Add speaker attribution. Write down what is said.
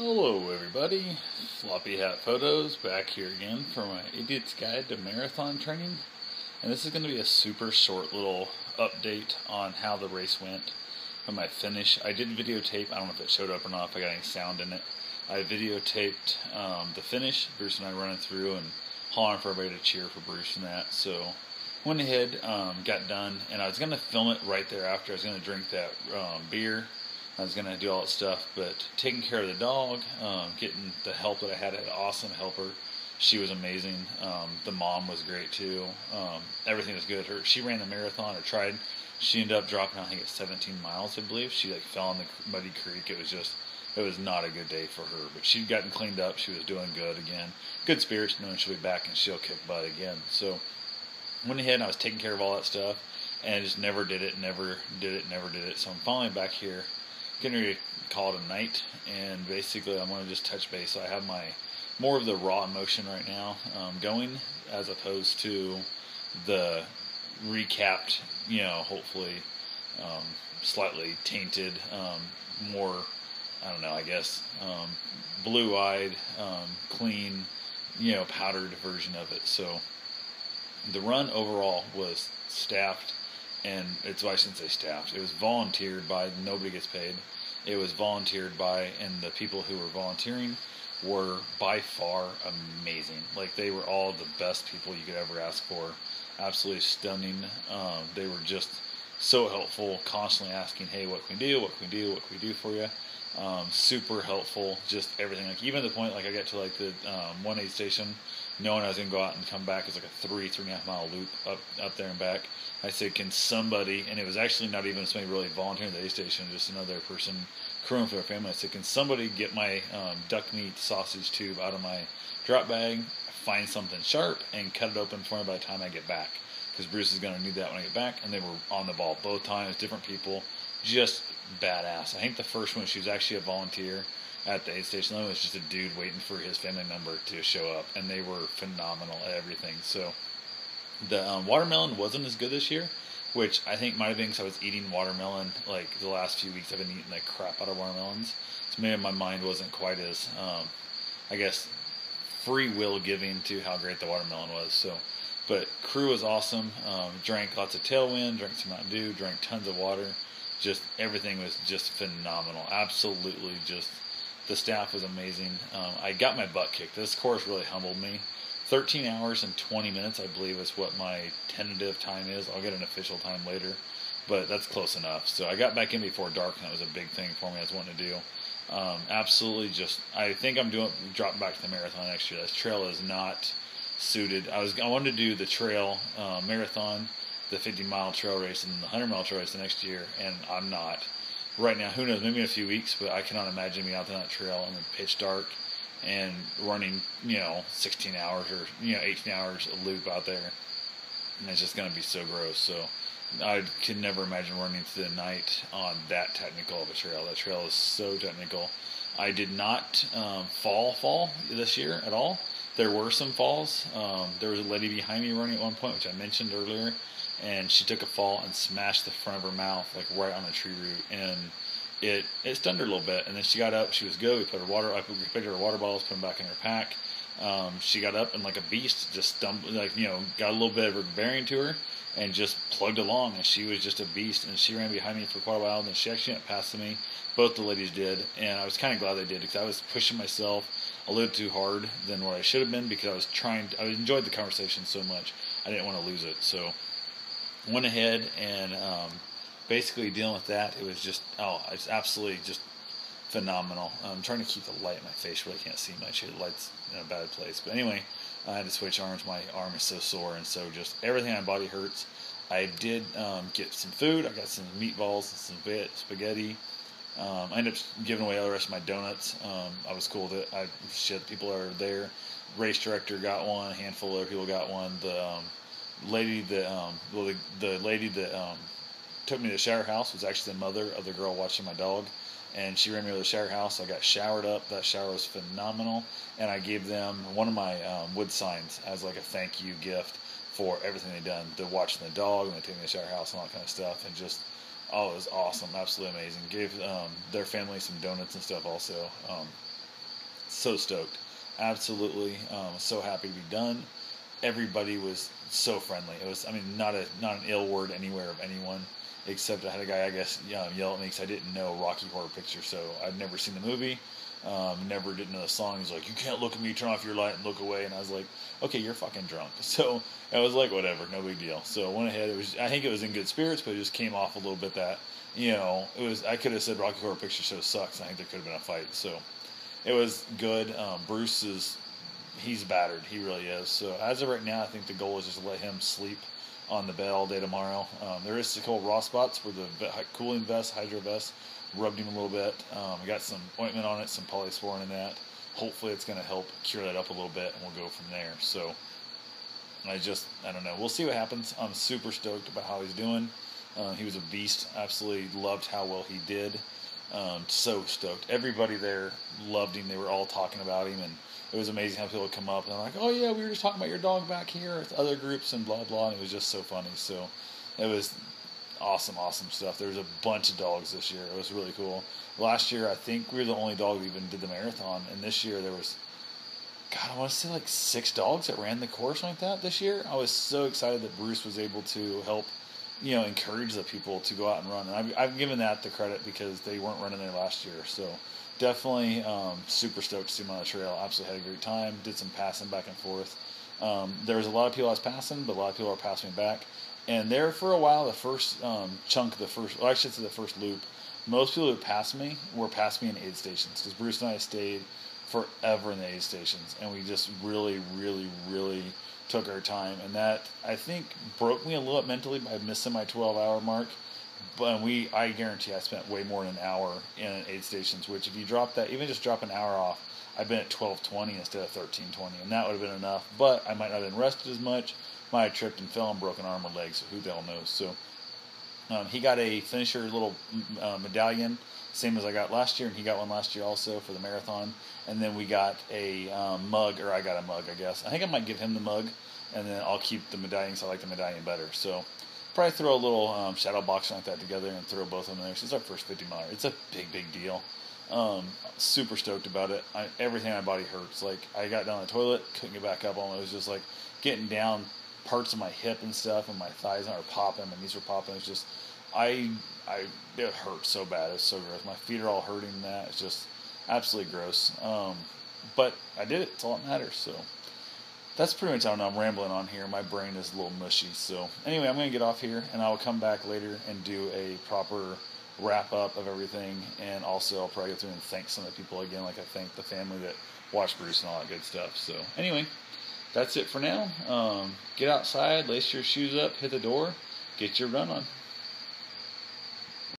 Speaker 1: Hello everybody, Floppy Hat Photos back here again for my Idiot's Guide to Marathon Training. And this is going to be a super short little update on how the race went and my finish. I did videotape, I don't know if it showed up or not, if I got any sound in it. I videotaped the finish, Bruce and I running through and hollering for everybody to cheer for Bruce and that. So went ahead, got done, and I was going to film it right thereafter. I was going to drink that beer. I was going to do all that stuff, but taking care of the dog, getting the help that I had an awesome helper. She was amazing. The mom was great too. Everything was good. She ran the marathon or tried. She ended up dropping, I think it's 17 miles, I believe. She fell in the muddy creek. It was not a good day for her, but she'd gotten cleaned up. She was doing good again. Good spirits, knowing she'll be back and she'll kick butt again. So went ahead and I was taking care of all that stuff, and I just never did it. So I'm finally back here, getting ready to call it a night, and basically I want to just touch base. So I have more of the raw emotion right now going, as opposed to the recapped, hopefully slightly tainted, more, I don't know, I guess, blue-eyed, clean, powdered version of it. So the run overall was staffed, and I shouldn't say staffed. It was volunteered by, nobody gets paid. It was volunteered by, and the people who were volunteering were by far amazing. Like, they were all the best people you could ever ask for. Absolutely stunning. They were just so helpful, constantly asking, hey, what can we do? What can we do? What can we do for you? Super helpful, just everything. Like, even to the point, like, I got to like the 1 aid station, knowing I was going to go out and come back. It's like a 3.5 mile loop up there and back. I said, can somebody, and it was actually not even somebody really volunteering at the aid station, just another person crewing for their family. I said, can somebody get my duck meat sausage tube out of my drop bag, find something sharp, and cut it open for me by the time I get back? Because Bruce is going to need that when I get back. And they were on the ball both times, different people, just badass. I think the first one, she was actually a volunteer at the aid station. It was just a dude waiting for his family member to show up, and they were phenomenal at everything. So the watermelon wasn't as good this year, which I think might have been because I was eating watermelon like the last few weeks. I've been eating like crap out of watermelons, so maybe my mind wasn't quite as, I guess, free will giving to how great the watermelon was. So, but crew was awesome. Drank lots of Tailwind, drank some Mountain Dew, drank tons of water. Just everything was just phenomenal. Absolutely, just the staff was amazing. I got my butt kicked. This course really humbled me. 13 hours and 20 minutes, I believe, is what my tentative time is. I'll get an official time later, but that's close enough. So I got back in before dark, and that was a big thing for me. I was wanting to do. Absolutely, just I think I'm dropping back to the marathon next year. This trail is not suited. I wanted to do the trail marathon, the 50-mile trail race, and the 100-mile trail race the next year, and I'm not. Right now, who knows, maybe in a few weeks, but I cannot imagine being out there on that trail in the pitch dark and running, 16 hours or, 18 hours a loop out there. And it's just going to be so gross. So I could never imagine running through the night on that technical of a trail. That trail is so technical. I did not fall this year at all. There were some falls. There was a lady behind me running at one point, which I mentioned earlier, and she took a fall and smashed the front of her mouth, like right on the tree root, and it stunned her a little bit. And then she got up. She was good. We picked her water bottles, put them back in her pack. She got up and like a beast, just stumbled, got a little bit of her bearing to her, and just plugged along. And she was just a beast. And she ran behind me for quite a while. And then she actually went past me. Both the ladies did, and I was kind of glad they did, because I was pushing myself a little too hard than what I should have been, because I enjoyed the conversation so much. I didn't want to lose it. So went ahead and basically dealing with that. It was just, it's absolutely just phenomenal. I'm trying to keep the light in my face. Really can't see much here. The light's in a bad place. But anyway, I had to switch arms. My arm is so sore, and so just everything on my body hurts. I did get some food. I got some meatballs and some spaghetti. I ended up giving away all the rest of my donuts. I was cool with it. People are there. Race director got one. A handful of other people got one. The lady that took me to the shower house was actually the mother of the girl watching my dog, and she ran me to the shower house. I got showered up. That shower was phenomenal, and I gave them one of my wood signs as like a thank you gift for everything they've done. They're watching the dog, and they taking me to the shower house and all that kind of stuff, and just it was awesome, absolutely amazing. Gave their family some donuts and stuff also. so stoked. Absolutely, so happy to be done. Everybody was so friendly. It was, I mean, not an ill word anywhere of anyone, except I had a guy, I guess, yell at me because I didn't know Rocky Horror Picture, so I'd never seen the movie, never didn't know the song. He's like, "You can't look at me, turn off your light and look away," and I was like, "Okay, you're fucking drunk." So I was like, whatever, no big deal. So I went ahead. I think it was in good spirits, but it just came off a little bit that, it was. I could have said Rocky Horror Picture Show sucks. I think there could have been a fight. So it was good. Bruce he's battered. He really is. So as of right now, I think the goal is just to let him sleep on the bed all day tomorrow. There is a couple raw spots where the cooling vest, hydro vest, rubbed him a little bit. I got some ointment on it, some polysporin in that. Hopefully it's going to help cure that up a little bit, and we'll go from there. So I don't know. We'll see what happens. I'm super stoked about how he's doing. He was a beast. Absolutely loved how well he did. So stoked. Everybody there loved him. They were all talking about him, and it was amazing how people would come up and they're like, "Oh yeah, we were just talking about your dog back here with other groups and blah blah." And it was just so funny. So it was awesome stuff. There was a bunch of dogs this year. It was really cool. Last year, I think we were the only dog that even did the marathon, and this year there was, God, I want to say like 6 dogs that ran the course like that this year. I was so excited that Bruce was able to help, encourage the people to go out and run. And I've given that the credit because they weren't running there last year. So definitely super stoked to see him on the trail. Absolutely had a great time. Did some passing back and forth. There was a lot of people I was passing, but a lot of people are passing me back. And there for a while, the first chunk of the first loop, most people who passed me were past me in aid stations because Bruce and I stayed forever in the aid stations, and we just really, really, really took our time. And that, I think, broke me a little bit mentally by missing my 12-hour mark. But I guarantee I spent way more than an hour in aid stations, which if you drop that, even just drop an hour off, I've been at 12:20 instead of 13:20, and that would have been enough. But I might not have been rested as much. Might have tripped and fell and broken arm or leg, so who the hell knows. So he got a finisher little medallion, same as I got last year, and he got one last year also for the marathon. And then we got a mug, or I got a mug, I guess. I think I might give him the mug, and then I'll keep the medallion because I like the medallion better. So probably throw a little shadow box like that together and throw both of them in there. So it's our first 50 mile. It's a big deal. Super stoked about it. Everything in my body hurts. Like, I got down the toilet, couldn't get back up on it. It was just like getting down parts of my hip and stuff, and my thighs were popping, my knees were popping. It's just, it hurt so bad. It was so gross. My feet are all hurting and that. It's just absolutely gross. But I did it. It's all that matters. So that's pretty much, I don't know, I'm rambling on here. My brain is a little mushy. So anyway, I'm going to get off here, and I will come back later and do a proper wrap up of everything. And also I'll probably go through and thank some of the people again, like I thanked the family that watched Bruce and all that good stuff. So anyway, that's it for now. Get outside, lace your shoes up, hit the door, get your run on.